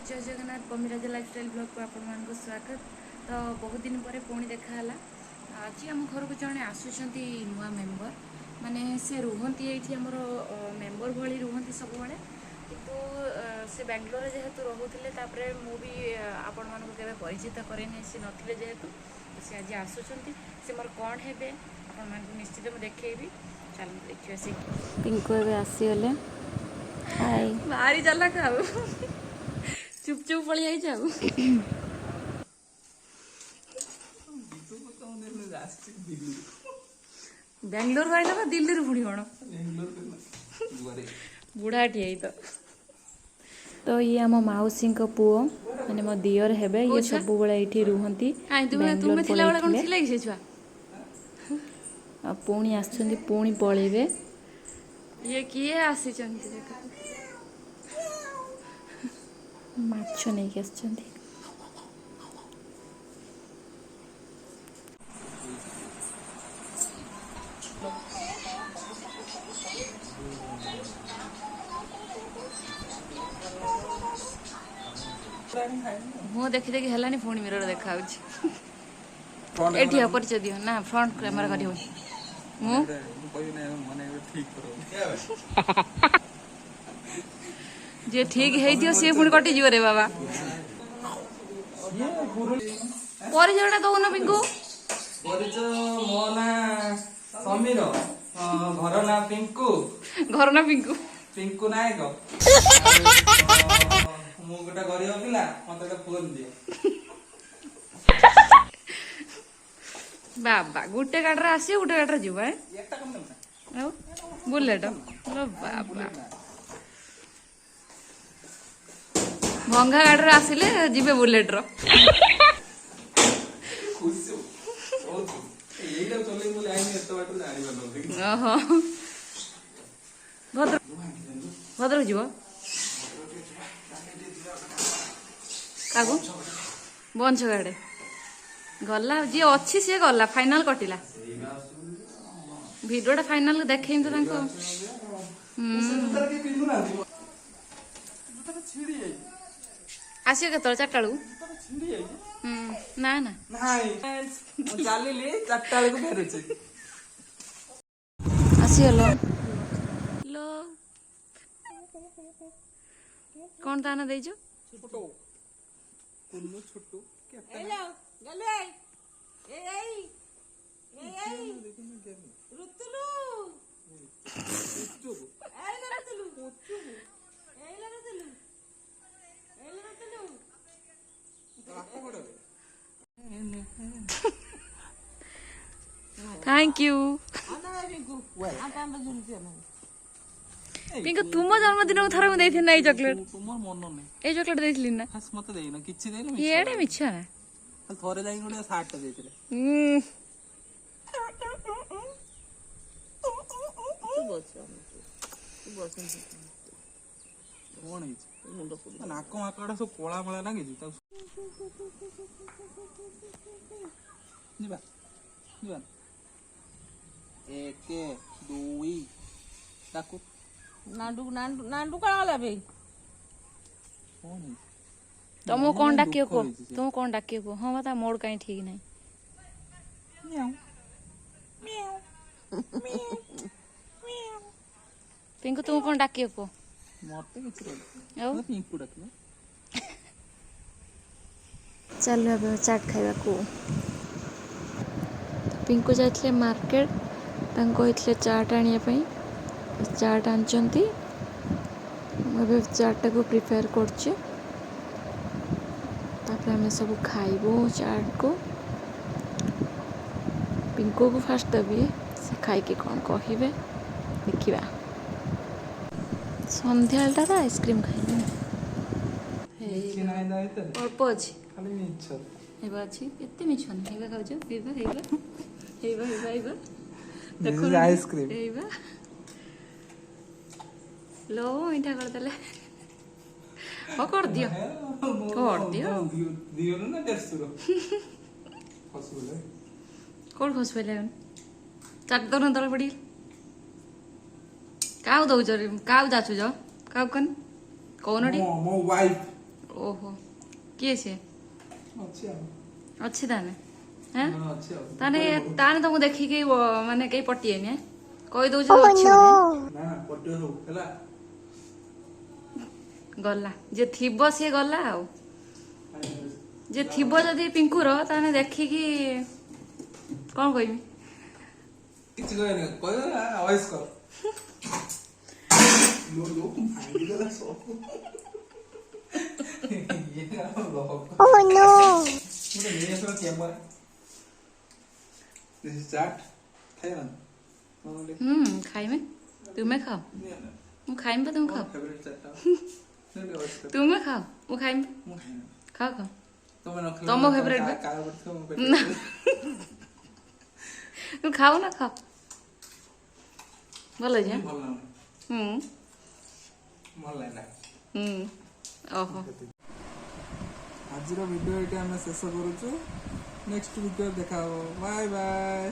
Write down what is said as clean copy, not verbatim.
जय Jagannath पमिराज lifestyle blog को आपण मानक स्वागत। तो बहुत दिन पर पुणी देखाला। आज आम घर को जड़े आसुँच नुआ मेम्बर माने से रुहती ये आमर मेम्बर भली रुहती सब बड़े कितु से बेंगलोर जेहेतु रोते मु भी आपण मानक केवे परिचित करेनि सी नथिले जेहेतु से आज आसुँच से मोर कौन हेबे आपण मानक निश्चित मुझे देखी चल देखिए सी पिंकू एवं आसीगले हाय भारी चला खाऊ चुप चुप पड़ी आई जाऊ बेंगलोर रहा ना दिल्ली रू पुणी कौन बुढ़ा टी तो ये आम मौसी पुओ माने मो दियर हेबे ये सब बेले ये रुहती पुणी आसुँच पुणी पलैबे ये किए आसी माछ नहीं आसुँच मु देखी देखी है पुणी मिरर देखा एठी परिचय दियो ना फ्रंट कैमरा करी हो मु जे ठीक है दियो से पुणी कटि जियो रे बाबा परिचय दउन पिंकू परिचय मो ना समीर घर ना पिंकू पिंकू नायक मु गोटे गरीब पिला मते गोटे फोन दियो बाबा गुटे गाड़ी आसी गुटे गाड़ी जीव बुलेट लो बाबा भंगा गाड़ी आसिले जीवे बुलेट रो भद्रक जीव काकू बंश गाड़े गला जी अच्छी सी गला फाइनाल कटिला भिडियोटा फाइनाल देखे तो आसियो केत 4टा बेलू ना ना आसीगल लो कौन ताना देजो थैंक यू पिंकू तुम जन्मदिन को थर मुझे ना ये चॉकलेट ये चॉकलेट देइथिली ना मते देइना किछि देइना येडे मिछा ना थोरे जाई गोटे 60 टा देइथिले नाक माकड़ा सब कोला मला लागे जी जीवा जीवा 1 2 डाकू नांडू नांडू नांडू काला बे तुम कौन डाकियो को तुम कौन डाकियो को हां बता मोड़ कहीं ठीक नहीं म्याऊ म्याऊ पिंकू तुम कौन डाकियो को मरते किछ रे ओ पिंकू डाकियो चल अब चाट खाइबा को पिंकू जाइथिले मार्केट तांको कहिथिले चाट आनिया पई चाट आनचंती मैं चाटा को प्रिपेयर करछे तापर हमें सब खाइबो चाट को पिंकू को फास्ट देबी से खाई के कौन कहिबे देखिबा संध्याटा तो आइसक्रीम खाइबे किछि नाही दाइते अल्प अछि खाली मिछ हेबा अछि एते मिछ नै हेबा खाउछ हेबा हेबा हेबा हेबा हेबा देखो आइसक्रीम हेबा लो इटा कर देले हो कर दियो दियो ना 150 रो फसुले कोड फस पले चाट दो न तळ पडी काउ दउछ रे काउ जाछु जो काउ कन कोनडी मो वाइफ ओहो किए से ଅଛି ଆଉ अच्छी ताने हैं ହଁ ଅଛି ଆଉ ताने ताने तुमको देखिके माने कई पटिएनि हैं कहि दउछ अच्छी बोले ନା ପଟିବ ସବୁ ହେଲା गला जे थिबो से गला आउ जे थिबो जदि पिंकुर ताने देखिकी कौन कहमी କିଛି କହିନି କହିବ ନା ଅଏସ୍ କର लो लो ଭାଙ୍ଗି ଦେଲା ସବୁ ଇଏ ଆମ ଲୋକ Oh no! ଗୋଟେ ନେଇ ଆସିବ କ୍ୟାମେରା ଦିସ୍ ଇଜ ଚାଟ୍ ଖାଇବା खाइमे तुम्हें खाओ मु खाइम तुम खाओ ଫେଭରେଟ୍ ଚାଟ୍ଟା ନେଇ ଅଏସ୍ କର तुम्हें खाओ मु खाइम ମୁଁ ଖାଇନି खाओ खाओ ତମେ ନ ଖାଇଲେ ତମ favourite ବା? କାହା ପଡ଼ିଥିବ ମୋ ପେଟରେ तुम खाओ ना खाओ भल है ଭଲ ଲାଗୁନି ଭଲ ଲାଗିଲା ओहो ଆଜିର ଭିଡ଼ିଓ ଏଠି ଆମେ ଶେଷ କରୁଛୁ ନେକ୍ସଟ ଭିଡ଼ିଓ ଦେଖା ହବ ବାଏ ବାଏ